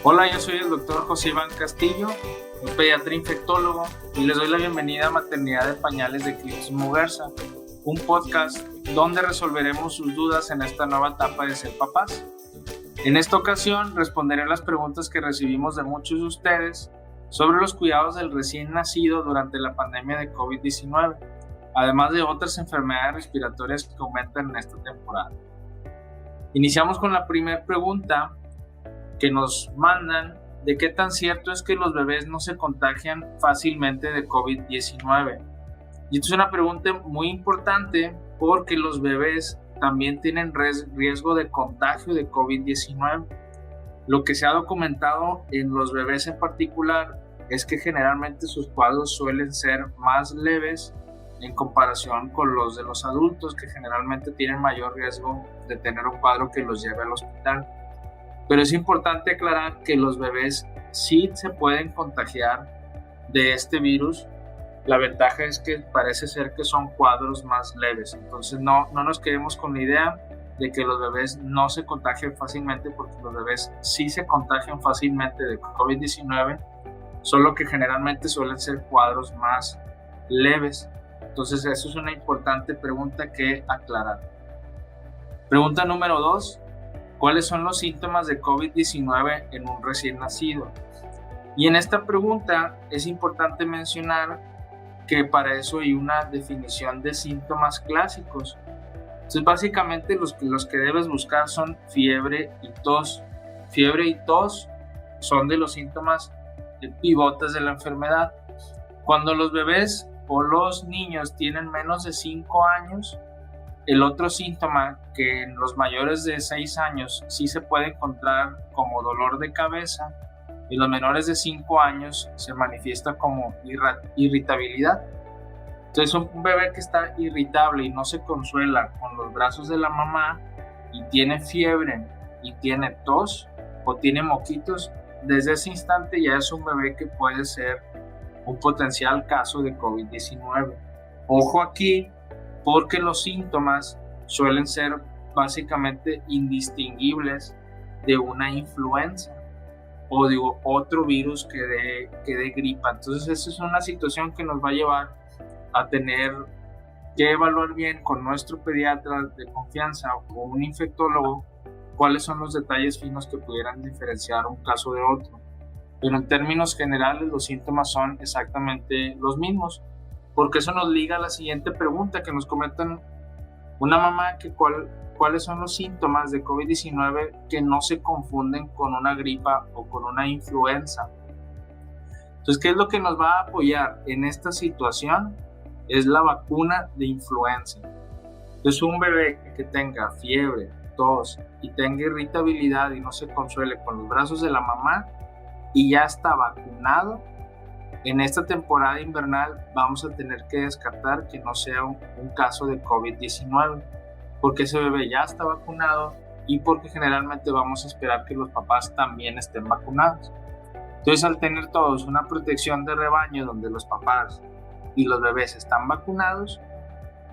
Hola, yo soy el doctor José Iván Castillo, un pediatra infectólogo, y les doy la bienvenida a Maternidad de Pañales de Clínicas Muguerza, un podcast donde resolveremos sus dudas en esta nueva etapa de ser papás. En esta ocasión responderé las preguntas que recibimos de muchos de ustedes sobre los cuidados del recién nacido durante la pandemia de COVID-19, además de otras enfermedades respiratorias que aumentan en esta temporada. Iniciamos con la primera pregunta que nos mandan de qué tan cierto es que los bebés no se contagian fácilmente de COVID-19. Y esto es una pregunta muy importante porque los bebés también tienen riesgo de contagio de COVID-19. Lo que se ha documentado en los bebés en particular es que generalmente sus cuadros suelen ser más leves en comparación con los de los adultos, que generalmente tienen mayor riesgo de tener un cuadro que los lleve al hospital. Pero es importante aclarar que los bebés sí se pueden contagiar de este virus. La ventaja es que parece ser que son cuadros más leves. Entonces no nos quedemos con la idea de que los bebés no se contagian fácilmente, porque los bebés sí se contagian fácilmente de COVID-19, solo que generalmente suelen ser cuadros más leves. Entonces eso es una importante pregunta que aclarar. Pregunta número 2. ¿Cuáles son los síntomas de COVID-19 en un recién nacido? Y en esta pregunta es importante mencionar que para eso hay una definición de síntomas clásicos. Entonces básicamente los que debes buscar son fiebre y tos. Fiebre y tos son de los síntomas pivotes de la enfermedad. Cuando los bebés o los niños tienen menos de 5 años, el otro síntoma que en los mayores de 6 años sí se puede encontrar como dolor de cabeza, y los menores de 5 años se manifiesta como irritabilidad. Entonces un bebé que está irritable y no se consuela con los brazos de la mamá y tiene fiebre y tiene tos o tiene moquitos, desde ese instante ya es un bebé que puede ser un potencial caso de COVID-19. Ojo aquí, porque los síntomas suelen ser básicamente indistinguibles de una influenza o de otro virus que dé gripa. Entonces esa es una situación que nos va a llevar a tener que evaluar bien con nuestro pediatra de confianza o con un infectólogo cuáles son los detalles finos que pudieran diferenciar un caso de otro. Pero en términos generales los síntomas son exactamente los mismos, porque eso nos liga a la siguiente pregunta que nos comentan una mamá, que cuáles son los síntomas de COVID-19 que no se confunden con una gripa o con una influenza. Entonces, ¿qué es lo que nos va a apoyar en esta situación? Es la vacuna de influenza. Entonces, un bebé que tenga fiebre, tos y tenga irritabilidad y no se consuele con los brazos de la mamá y ya está vacunado, en esta temporada invernal vamos a tener que descartar que no sea un caso de COVID-19, porque ese bebé ya está vacunado y porque generalmente vamos a esperar que los papás también estén vacunados. Entonces, al tener todos una protección de rebaño donde los papás y los bebés están vacunados,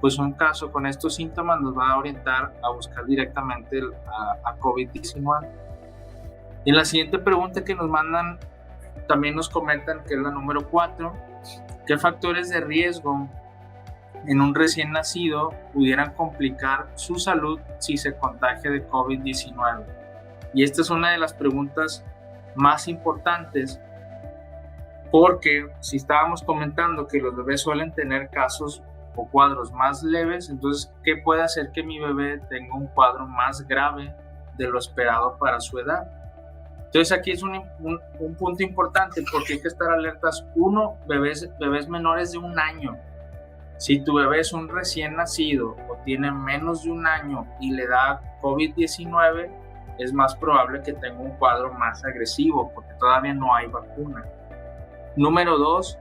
pues un caso con estos síntomas nos va a orientar a buscar directamente a COVID-19. Y en la siguiente pregunta que nos mandan, también nos comentan, que es la número 4, ¿qué factores de riesgo en un recién nacido pudieran complicar su salud si se contagia de COVID-19? Y esta es una de las preguntas más importantes, porque si estábamos comentando que los bebés suelen tener casos o cuadros más leves, entonces, ¿qué puede hacer que mi bebé tenga un cuadro más grave de lo esperado para su edad? Entonces aquí es un punto importante, porque hay que estar alertas. Uno, bebés menores de 1 año. Si tu bebé es un recién nacido o tiene menos de 1 año y le da COVID-19, es más probable que tenga un cuadro más agresivo, porque todavía no hay vacuna. Número 2,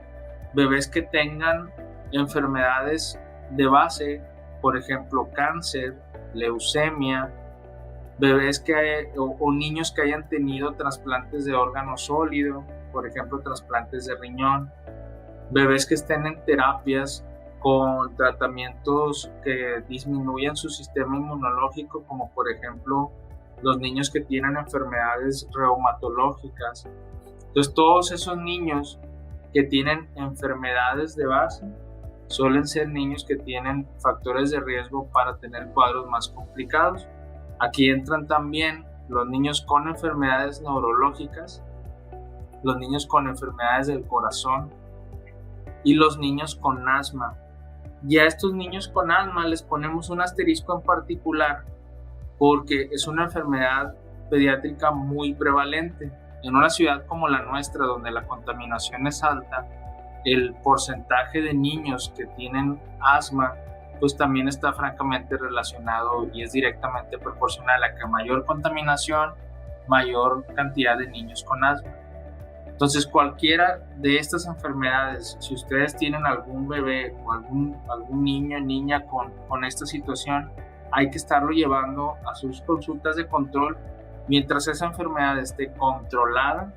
bebés que tengan enfermedades de base, por ejemplo, cáncer, leucemia, bebés o niños que hayan tenido trasplantes de órgano sólido, por ejemplo, trasplantes de riñón, bebés que estén en terapias con tratamientos que disminuyan su sistema inmunológico, como por ejemplo los niños que tienen enfermedades reumatológicas. Entonces todos esos niños que tienen enfermedades de base suelen ser niños que tienen factores de riesgo para tener cuadros más complicados. Aquí entran también los niños con enfermedades neurológicas, los niños con enfermedades del corazón y los niños con asma. Y a estos niños con asma les ponemos un asterisco en particular porque es una enfermedad pediátrica muy prevalente. En una ciudad como la nuestra, donde la contaminación es alta, el porcentaje de niños que tienen asma pues también está francamente relacionado y es directamente proporcional a que mayor contaminación, mayor cantidad de niños con asma. Entonces, cualquiera de estas enfermedades, si ustedes tienen algún bebé o algún niño o niña con esta situación, hay que estarlo llevando a sus consultas de control. Mientras esa enfermedad esté controlada,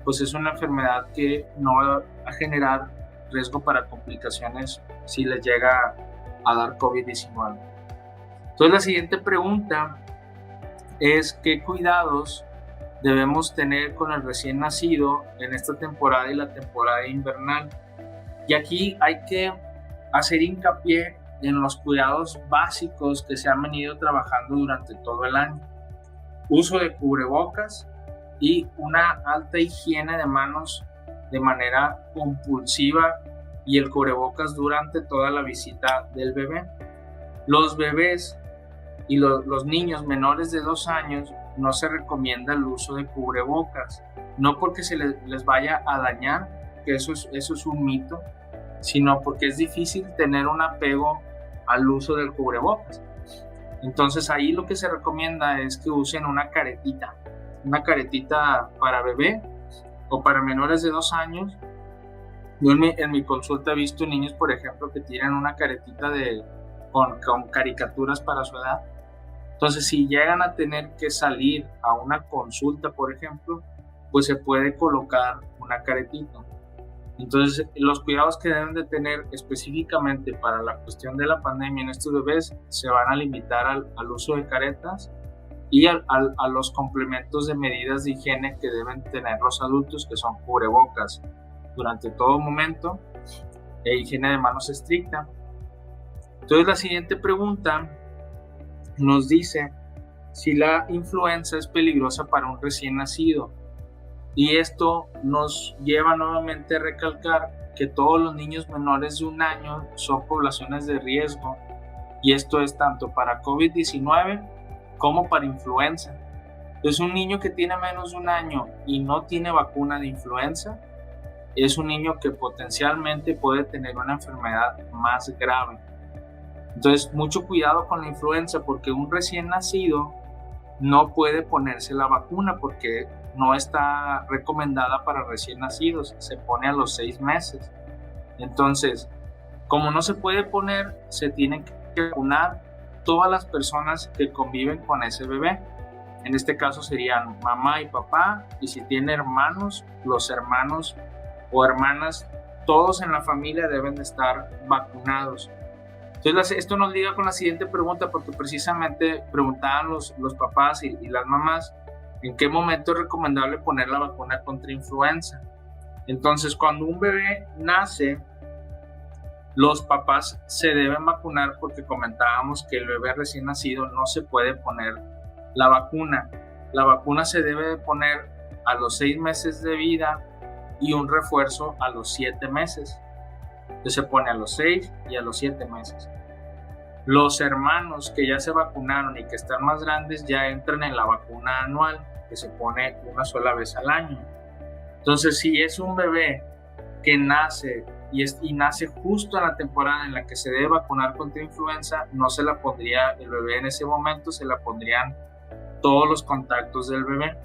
pues es una enfermedad que no va a generar riesgo para complicaciones si les llega a dar COVID-19. Entonces, la siguiente pregunta es: ¿qué cuidados debemos tener con el recién nacido en esta temporada y la temporada invernal? Y aquí hay que hacer hincapié en los cuidados básicos que se han venido trabajando durante todo el año. Uso de cubrebocas y una alta higiene de manos de manera compulsiva y el cubrebocas durante toda la visita del bebé. Los bebés y los niños menores de 2 años no se recomienda el uso de cubrebocas, no porque se les vaya a dañar, que eso es un mito, sino porque es difícil tener un apego al uso del cubrebocas. Entonces ahí lo que se recomienda es que usen una caretita para bebé o para menores de 2 años. Yo en mi consulta he visto niños, por ejemplo, que tienen una caretita con caricaturas para su edad. Entonces, si llegan a tener que salir a una consulta, por ejemplo, pues se puede colocar una caretita. Entonces, los cuidados que deben de tener específicamente para la cuestión de la pandemia en estos bebés se van a limitar al uso de caretas y a los complementos de medidas de higiene que deben tener los adultos, que son cubrebocas durante todo momento e higiene de manos estricta. Entonces, la siguiente pregunta nos dice si la influenza es peligrosa para un recién nacido. Y esto nos lleva nuevamente a recalcar que todos los niños menores de 1 año son poblaciones de riesgo, y esto es tanto para COVID-19 como para influenza. Entonces, un niño que tiene menos de 1 año y no tiene vacuna de influenza es un niño que potencialmente puede tener una enfermedad más grave. Entonces, mucho cuidado con la influenza, porque un recién nacido no puede ponerse la vacuna porque no está recomendada para recién nacidos, se pone a los 6 meses. Entonces, como no se puede poner, se tienen que vacunar todas las personas que conviven con ese bebé. En este caso serían mamá y papá, y si tiene hermanos, los hermanos o hermanas, todos en la familia deben de estar vacunados. Entonces, esto nos liga con la siguiente pregunta, porque precisamente preguntaban los papás y las mamás en qué momento es recomendable poner la vacuna contra influenza. Entonces, cuando un bebé nace, los papás se deben vacunar, porque comentábamos que el bebé recién nacido no se puede poner la vacuna. La vacuna se debe de poner a los 6 meses de vida y un refuerzo a los 7 meses. Entonces se pone a los 6 y a los 7 meses. Los hermanos que ya se vacunaron y que están más grandes ya entran en la vacuna anual, que se pone una sola vez al año. Entonces, si es un bebé que nace y nace justo en la temporada en la que se debe vacunar contra influenza, no se la pondría el bebé en ese momento, se la pondrían todos los contactos del bebé.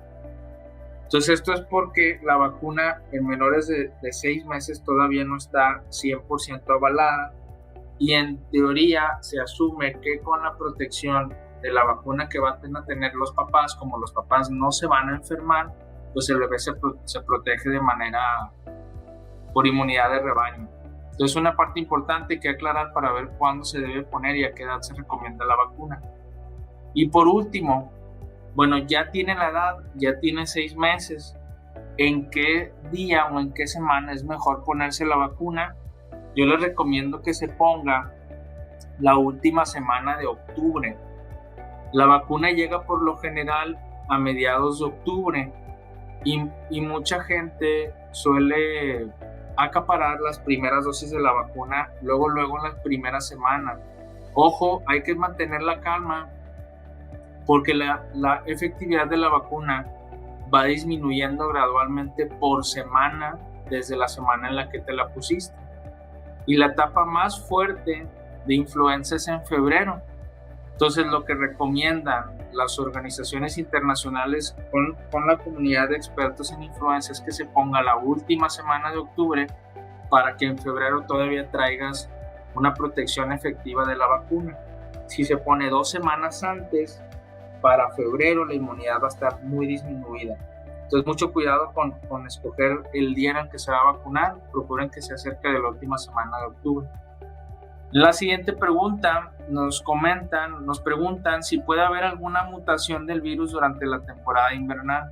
Entonces, esto es porque la vacuna en menores de 6 meses todavía no está 100% avalada, y en teoría se asume que con la protección de la vacuna que van a tener los papás, como los papás no se van a enfermar, pues el bebé se protege de manera por inmunidad de rebaño. Entonces, una parte importante que aclarar para ver cuándo se debe poner y a qué edad se recomienda la vacuna. Y por último, bueno, ya tiene la edad, ya tiene 6 meses, ¿en qué día o en qué semana es mejor ponerse la vacuna? Yo les recomiendo que se ponga la última semana de octubre. La vacuna llega por lo general a mediados de octubre y mucha gente suele acaparar las primeras dosis de la vacuna luego en las primeras semanas. Ojo, hay que mantener la calma porque la efectividad de la vacuna va disminuyendo gradualmente por semana desde la semana en la que te la pusiste. Y la etapa más fuerte de influenza es en febrero. Entonces, lo que recomiendan las organizaciones internacionales con la comunidad de expertos en influenza es que se ponga la última semana de octubre para que en febrero todavía traigas una protección efectiva de la vacuna. Si se pone 2 semanas antes, para febrero la inmunidad va a estar muy disminuida. Entonces, mucho cuidado con escoger el día en el que se va a vacunar. Procuren que sea cerca de la última semana de octubre. La siguiente pregunta, nos preguntan si puede haber alguna mutación del virus durante la temporada invernal.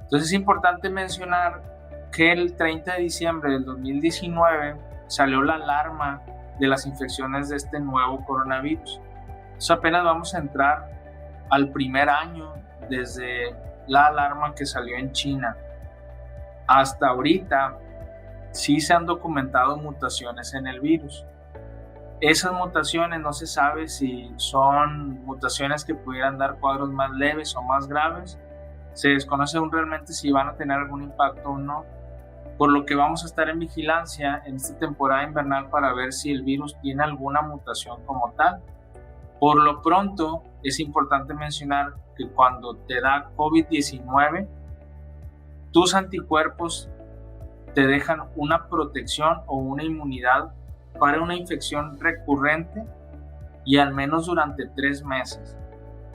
Entonces, es importante mencionar que el 30 de diciembre del 2019 salió la alarma de las infecciones de este nuevo coronavirus. Entonces, apenas vamos a entrar al primer año desde la alarma que salió en China. Hasta ahorita sí se han documentado mutaciones en el virus. Esas mutaciones no se sabe si son mutaciones que pudieran dar cuadros más leves o más graves. Se desconoce aún realmente si van a tener algún impacto o no, por lo que vamos a estar en vigilancia en esta temporada invernal para ver si el virus tiene alguna mutación como tal. Por lo pronto, es importante mencionar que cuando te da COVID-19, tus anticuerpos te dejan una protección o una inmunidad para una infección recurrente y al menos durante 3 meses.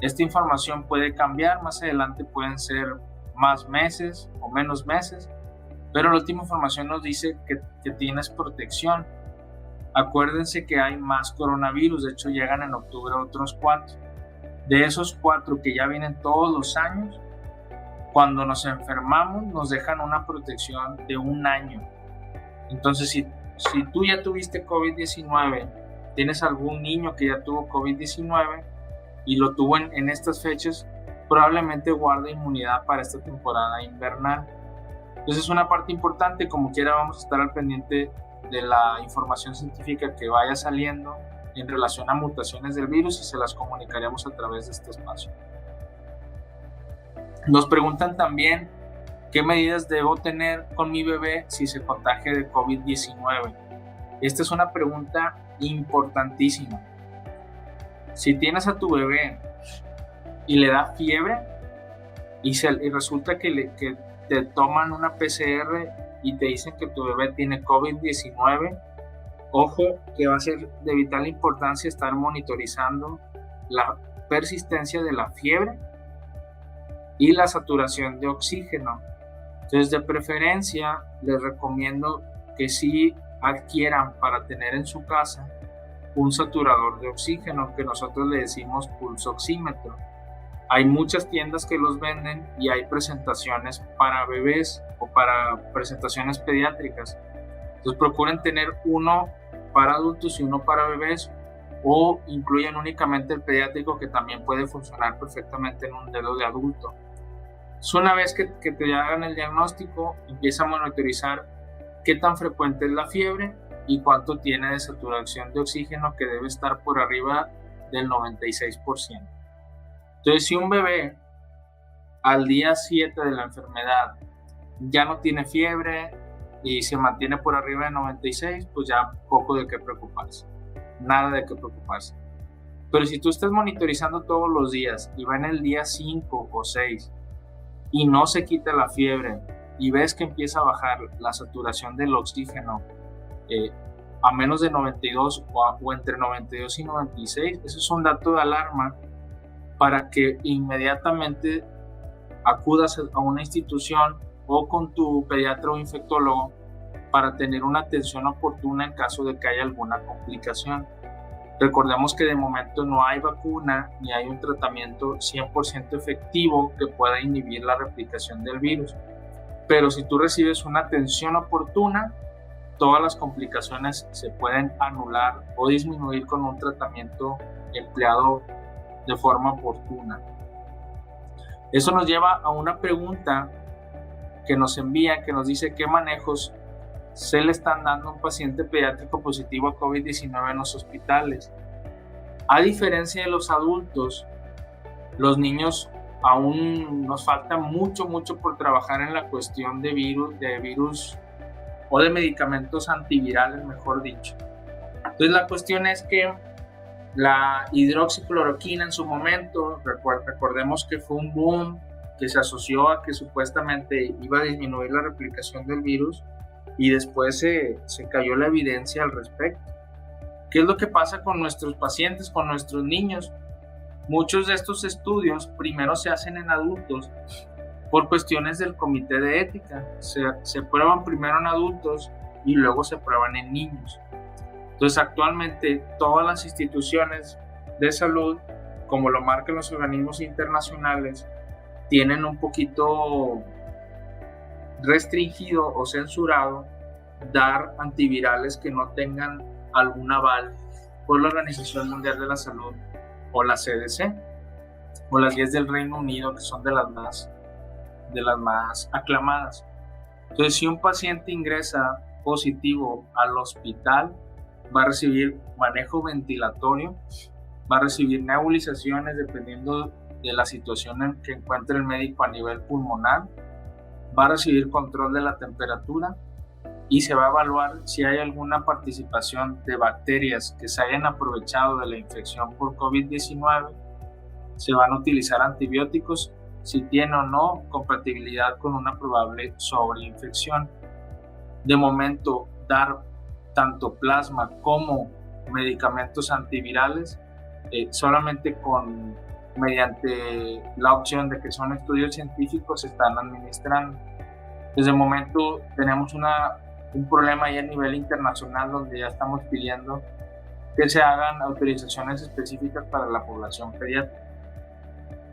Esta información puede cambiar, más adelante pueden ser más meses o menos meses, pero la última información nos dice que tienes protección. Acuérdense que hay más coronavirus, de hecho llegan en octubre otros 4. De esos 4 que ya vienen todos los años, cuando nos enfermamos nos dejan una protección de 1 año. Entonces, si tú ya tuviste COVID-19, tienes algún niño que ya tuvo COVID-19 y lo tuvo en estas fechas, probablemente guarde inmunidad para esta temporada invernal. Entonces es una parte importante, como quiera vamos a estar al pendiente de la información científica que vaya saliendo en relación a mutaciones del virus y se las comunicaremos a través de este espacio. Nos preguntan también ¿qué medidas debo tener con mi bebé si se contagia de COVID-19? Esta es una pregunta importantísima. Si tienes a tu bebé y le da fiebre y resulta que te toman una PCR y te dicen que tu bebé tiene COVID-19, ojo que va a ser de vital importancia estar monitorizando la persistencia de la fiebre y la saturación de oxígeno. Entonces, de preferencia, les recomiendo que sí adquieran para tener en su casa un saturador de oxígeno que nosotros le decimos pulsoxímetro. Hay muchas tiendas que los venden y hay presentaciones para bebés o para presentaciones pediátricas. Entonces, procuren tener uno para adultos y uno para bebés o incluyen únicamente el pediátrico que también puede funcionar perfectamente en un dedo de adulto. Una vez que te hagan el diagnóstico, empieza a monitorizar qué tan frecuente es la fiebre y cuánto tiene de saturación de oxígeno, que debe estar por arriba del 96%. Entonces, si un bebé al día 7 de la enfermedad ya no tiene fiebre y se mantiene por arriba de 96, pues ya poco de qué preocuparse, nada de qué preocuparse. Pero si tú estás monitorizando todos los días y va en el día 5 o 6 y no se quita la fiebre y ves que empieza a bajar la saturación del oxígeno a menos de 92 o entre 92 y 96, eso es un dato de alarma para que inmediatamente acudas a una institución o con tu pediatra o infectólogo para tener una atención oportuna en caso de que haya alguna complicación. Recordemos que de momento no hay vacuna ni hay un tratamiento 100% efectivo que pueda inhibir la replicación del virus. Pero si tú recibes una atención oportuna, todas las complicaciones se pueden anular o disminuir con un tratamiento empleado de forma oportuna. Eso nos lleva a una pregunta que nos envía, que nos dice qué manejos se le están dando a un paciente pediátrico positivo a COVID-19 en los hospitales. A diferencia de los adultos, los niños aún nos falta mucho por trabajar en la cuestión de virus o de medicamentos antivirales, mejor dicho. Entonces la cuestión es que la hidroxicloroquina en su momento, recordemos que fue un boom que se asoció a que supuestamente iba a disminuir la replicación del virus, y después se cayó la evidencia al respecto. ¿Qué es lo que pasa con nuestros pacientes, con nuestros niños? Muchos de estos estudios primero se hacen en adultos por cuestiones del comité de ética. Se prueban primero en adultos y luego se prueban en niños. Entonces actualmente todas las instituciones de salud, como lo marcan los organismos internacionales, tienen un poquito restringido o censurado dar antivirales que no tengan algún aval por la Organización Mundial de la Salud o la CDC o las guías del Reino Unido, que son de las más aclamadas. Entonces, si un paciente ingresa positivo al hospital, va a recibir manejo ventilatorio, va a recibir nebulizaciones dependiendo de la situación en que encuentre el médico a nivel pulmonar, va a recibir control de la temperatura y se va a evaluar si hay alguna participación de bacterias que se hayan aprovechado de la infección por COVID-19. Se van a utilizar antibióticos si tiene o no compatibilidad con una probable sobreinfección. De momento, dar tanto plasma como medicamentos antivirales solamente mediante la opción de que son estudios científicos se están administrando. Desde el momento tenemos un problema ahí a nivel internacional donde ya estamos pidiendo que se hagan autorizaciones específicas para la población pediátrica.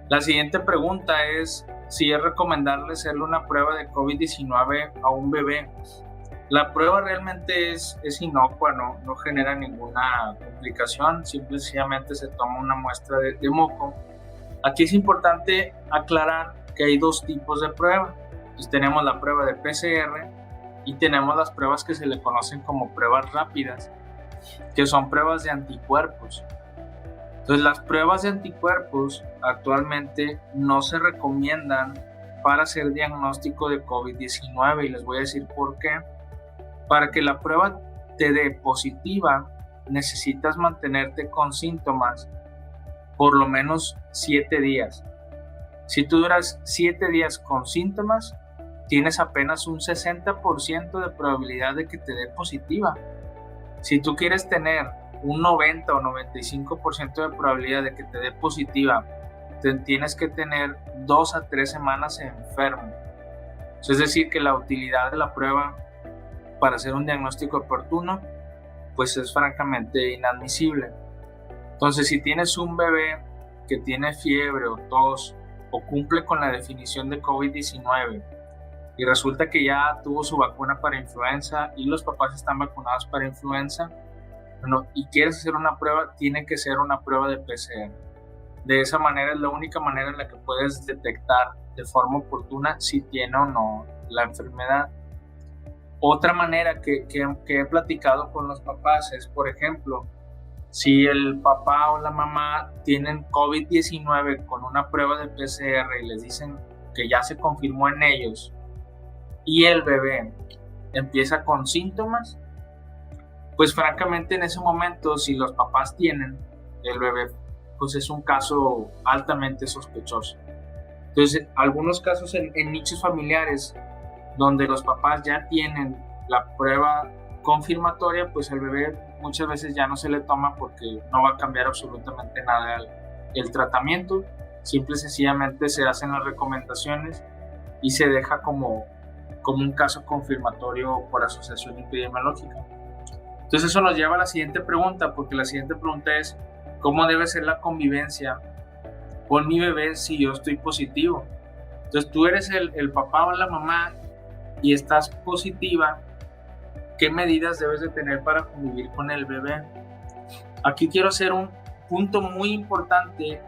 La siguiente pregunta es si es recomendable hacerle una prueba de COVID-19 a un bebé. La prueba realmente es inocua, no genera ninguna complicación, simplemente se toma una muestra de moco. Aquí es importante aclarar que hay dos tipos de prueba. Pues tenemos la prueba de PCR y tenemos las pruebas que se le conocen como pruebas rápidas, que son pruebas de anticuerpos. Entonces, las pruebas de anticuerpos actualmente no se recomiendan para hacer diagnóstico de COVID-19 y les voy a decir por qué. Para que la prueba te dé positiva, necesitas mantenerte con síntomas por lo menos 7 días. Si tú duras 7 días con síntomas, tienes apenas un 60% de probabilidad de que te dé positiva. Si tú quieres tener un 90 o 95% de probabilidad de que te dé positiva, tienes que tener 2 a 3 semanas enfermo. Es decir, que la utilidad de la prueba para hacer un diagnóstico oportuno, pues es francamente inadmisible. Entonces, si tienes un bebé que tiene fiebre o tos o cumple con la definición de COVID-19 y resulta que ya tuvo su vacuna para influenza y los papás están vacunados para influenza, y quieres hacer una prueba, tiene que ser una prueba de PCR. De esa manera es la única manera en la que puedes detectar de forma oportuna si tiene o no la enfermedad. Otra manera que he platicado con los papás es, por ejemplo, si el papá o la mamá tienen COVID-19 con una prueba de PCR y les dicen que ya se confirmó en ellos y el bebé empieza con síntomas, pues francamente en ese momento, si los papás tienen el bebé, pues es un caso altamente sospechoso. Entonces, algunos casos en nichos familiares donde los papás ya tienen la prueba confirmatoria, pues el bebé muchas veces ya no se le toma porque no va a cambiar absolutamente nada el tratamiento. Simple y sencillamente se hacen las recomendaciones y se deja como como un caso confirmatorio por asociación epidemiológica. Entonces eso nos lleva a la siguiente pregunta, porque la siguiente pregunta es, ¿cómo debe ser la convivencia con mi bebé si yo estoy positivo? Entonces tú eres el papá o la mamá y estás positiva, ¿qué medidas debes de tener para convivir con el bebé? Aquí quiero hacer un punto muy importante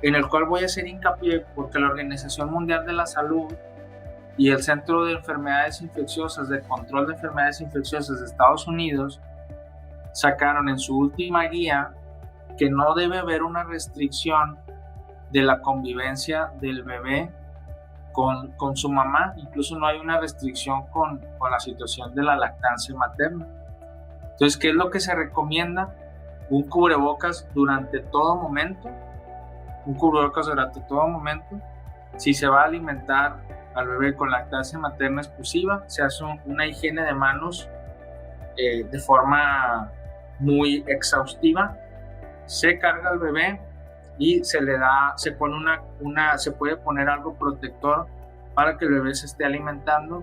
en el cual voy a hacer hincapié, porque la Organización Mundial de la Salud y el Centro de Enfermedades Infecciosas, de Control de Enfermedades Infecciosas de Estados Unidos, sacaron en su última guía que no debe haber una restricción de la convivencia del bebé con su mamá. Incluso no hay una restricción con la situación de la lactancia materna. Entonces, ¿qué es lo que se recomienda? Un cubrebocas durante todo momento. Si se va a alimentar al bebé con lactancia materna exclusiva, se hace una higiene de manos de forma muy exhaustiva, se carga al bebé y se puede poner algo protector para que el bebé se esté alimentando,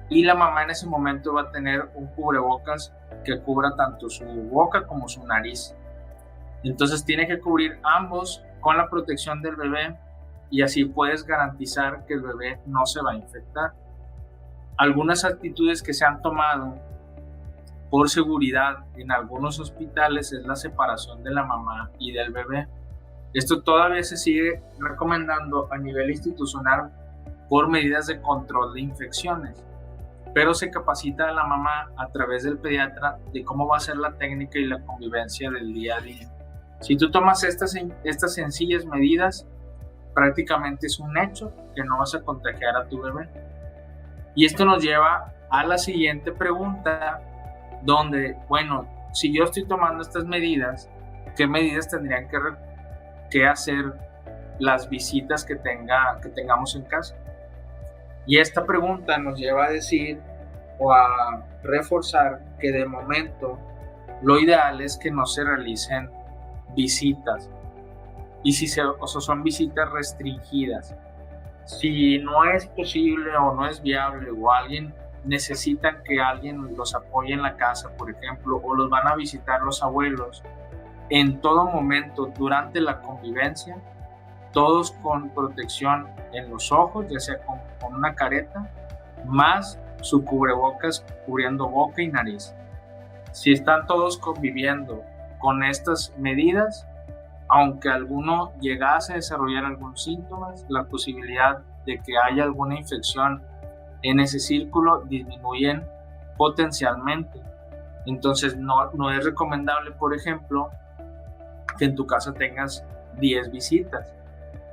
y la mamá en ese momento va a tener un cubrebocas que cubra tanto su boca como su nariz. Entonces tiene que cubrir ambos con la protección del bebé, y así puedes garantizar que el bebé no se va a infectar. Algunas actitudes que se han tomado por seguridad en algunos hospitales es la separación de la mamá y del bebé. Esto todavía se sigue recomendando a nivel institucional por medidas de control de infecciones, pero se capacita a la mamá a través del pediatra de cómo va a ser la técnica y la convivencia del día a día. Si tú tomas estas sencillas medidas, prácticamente es un hecho que no vas a contagiar a tu bebé. Y esto nos lleva a la siguiente pregunta, donde, bueno, si yo estoy tomando estas medidas, ¿qué medidas tendrían que hacer las visitas que tengamos en casa? Y esta pregunta nos lleva a decir o a reforzar que de momento lo ideal es que no se realicen visitas, y si son visitas restringidas. Si no es posible o no es viable, o necesitan que alguien los apoye en la casa, por ejemplo, o los van a visitar los abuelos, en todo momento durante la convivencia, todos con protección en los ojos, ya sea con una careta, más su cubrebocas cubriendo boca y nariz. Si están todos conviviendo con estas medidas, aunque alguno llegase a desarrollar algunos síntomas, la posibilidad de que haya alguna infección en ese círculo disminuyen potencialmente. Entonces no es recomendable, por ejemplo, que en tu casa tengas 10 visitas,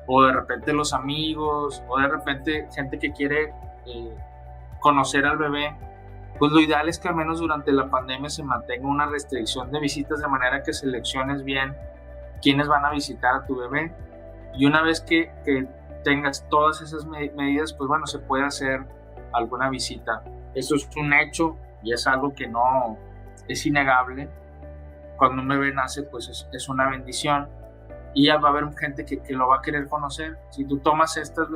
o de repente los amigos, o de repente gente que quiere conocer al bebé. Pues lo ideal es que al menos durante la pandemia se mantenga una restricción de visitas, de manera que selecciones bien quiénes van a visitar a tu bebé, y una vez que tengas todas esas medidas, pues bueno, se puede hacer alguna visita. Eso es un hecho y es algo que no es innegable. Cuando un bebé nace, pues es una bendición, y ya va a haber gente que lo va a querer conocer. Si tú tomas estas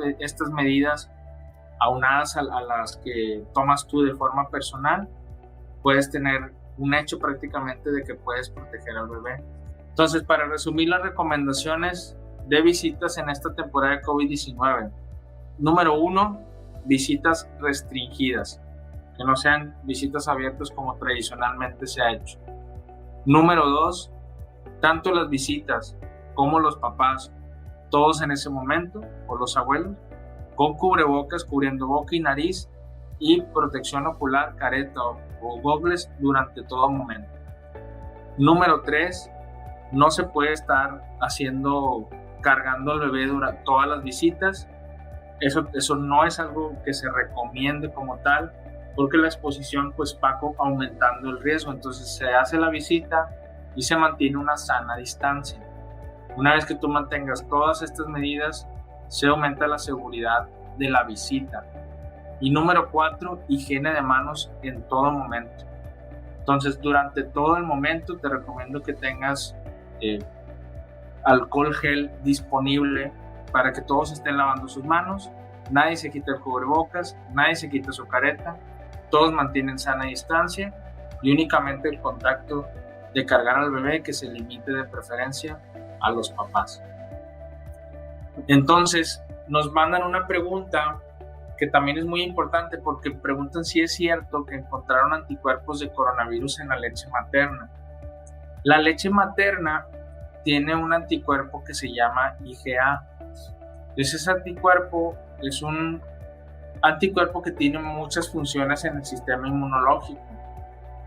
medidas aunadas a las que tomas tú de forma personal, puedes tener un hecho prácticamente de que puedes proteger al bebé. Entonces, para resumir las recomendaciones de visitas en esta temporada de COVID-19, número 1, visitas restringidas, que no sean visitas abiertas como tradicionalmente se ha hecho. Número 2, tanto las visitas como los papás, todos en ese momento, o los abuelos, con cubrebocas cubriendo boca y nariz, y protección ocular, careta o gogles durante todo momento. Número 3, no se puede estar cargando al bebé durante todas las visitas. Eso no es algo que se recomiende como tal, porque la exposición pues va aumentando el riesgo. Entonces se hace la visita y se mantiene una sana distancia. Una vez que tú mantengas todas estas medidas, se aumenta la seguridad de la visita. Y número 4, higiene de manos en todo momento. Entonces, durante todo el momento te recomiendo que tengas alcohol gel disponible para que todos estén lavando sus manos, nadie se quita el cubrebocas, nadie se quita su careta, todos mantienen sana distancia y únicamente el contacto de cargar al bebé que se limite de preferencia a los papás. Entonces nos mandan una pregunta que también es muy importante porque preguntan si es cierto que encontraron anticuerpos de coronavirus en la leche materna. La leche materna tiene un anticuerpo que se llama IgA. Entonces ese anticuerpo es un anticuerpo que tiene muchas funciones en el sistema inmunológico.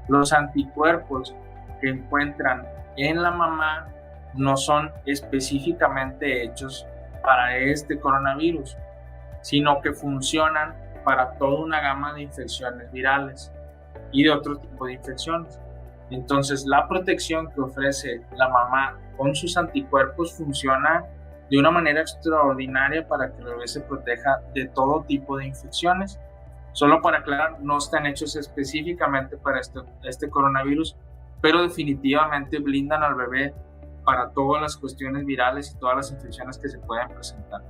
Los anticuerpos que encuentran en la mamá no son específicamente hechos para este coronavirus, sino que funcionan para toda una gama de infecciones virales y de otro tipo de infecciones. Entonces, la protección que ofrece la mamá con sus anticuerpos funciona de una manera extraordinaria para que el bebé se proteja de todo tipo de infecciones. Solo para aclarar, no están hechos específicamente para este coronavirus, pero definitivamente blindan al bebé para todas las cuestiones virales y todas las infecciones que se pueden presentar.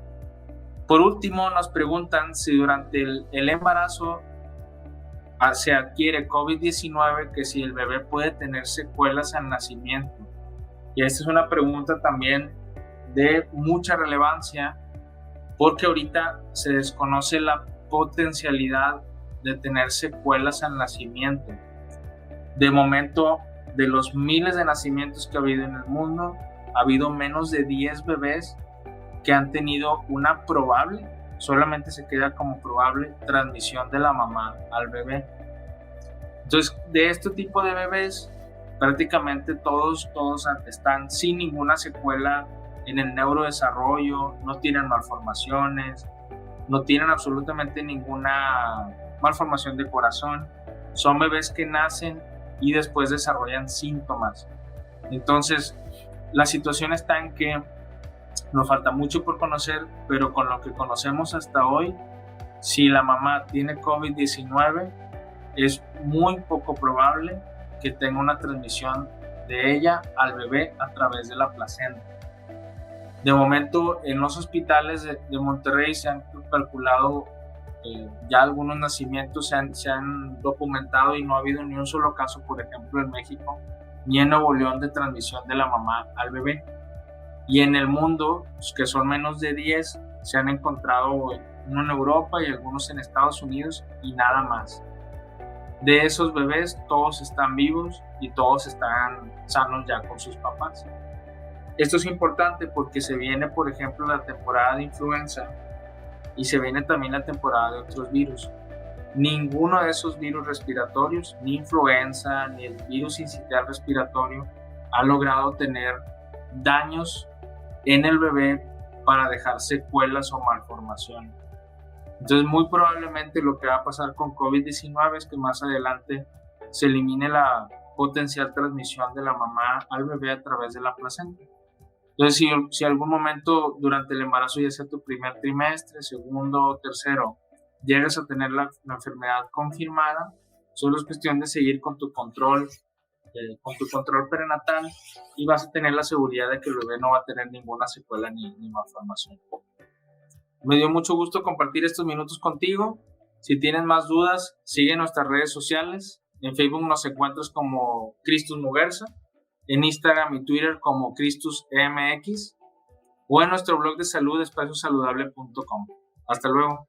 Por último, nos preguntan si durante el embarazo se adquiere COVID-19, que si el bebé puede tener secuelas al nacimiento. Y esta es una pregunta también de mucha relevancia porque ahorita se desconoce la potencialidad de tener secuelas al nacimiento. De momento, de los miles de nacimientos que ha habido en el mundo, ha habido menos de 10 bebés que han tenido una probable, solamente se queda como probable, transmisión de la mamá al bebé. Entonces, de este tipo de bebés, prácticamente todos están sin ninguna secuela en el neurodesarrollo, no tienen malformaciones, no tienen absolutamente ninguna malformación de corazón. Son bebés que nacen y después desarrollan síntomas. Entonces, la situación está en que nos falta mucho por conocer, pero con lo que conocemos hasta hoy, si la mamá tiene COVID-19, es muy poco probable que tenga una transmisión de ella al bebé a través de la placenta. De momento, en los hospitales de Monterrey se han calculado ya algunos nacimientos, se han documentado y no ha habido ni un solo caso, por ejemplo, en México, ni en Nuevo León, de transmisión de la mamá al bebé. Y en el mundo, que son menos de 10, se han encontrado uno en Europa y algunos en Estados Unidos y nada más. De esos bebés, todos están vivos y todos están sanos ya con sus papás. Esto es importante porque se viene, por ejemplo, la temporada de influenza y se viene también la temporada de otros virus. Ninguno de esos virus respiratorios, ni influenza, ni el virus sincitial respiratorio, ha logrado tener daños en el bebé para dejar secuelas o malformaciones. Entonces, muy probablemente lo que va a pasar con COVID-19 es que más adelante se elimine la potencial transmisión de la mamá al bebé a través de la placenta. Entonces, si algún momento durante el embarazo, ya sea tu primer trimestre, segundo o tercero, llegas a tener la enfermedad confirmada, solo es cuestión de seguir con tu control prenatal y vas a tener la seguridad de que el bebé no va a tener ninguna secuela ni malformación. Me dio mucho gusto compartir estos minutos contigo. Si tienes más dudas, sigue nuestras redes sociales. En Facebook nos encuentras como Cristus Muguerza, en Instagram y Twitter como CristusMX o en nuestro blog de salud espaciosaludable.com. Hasta luego.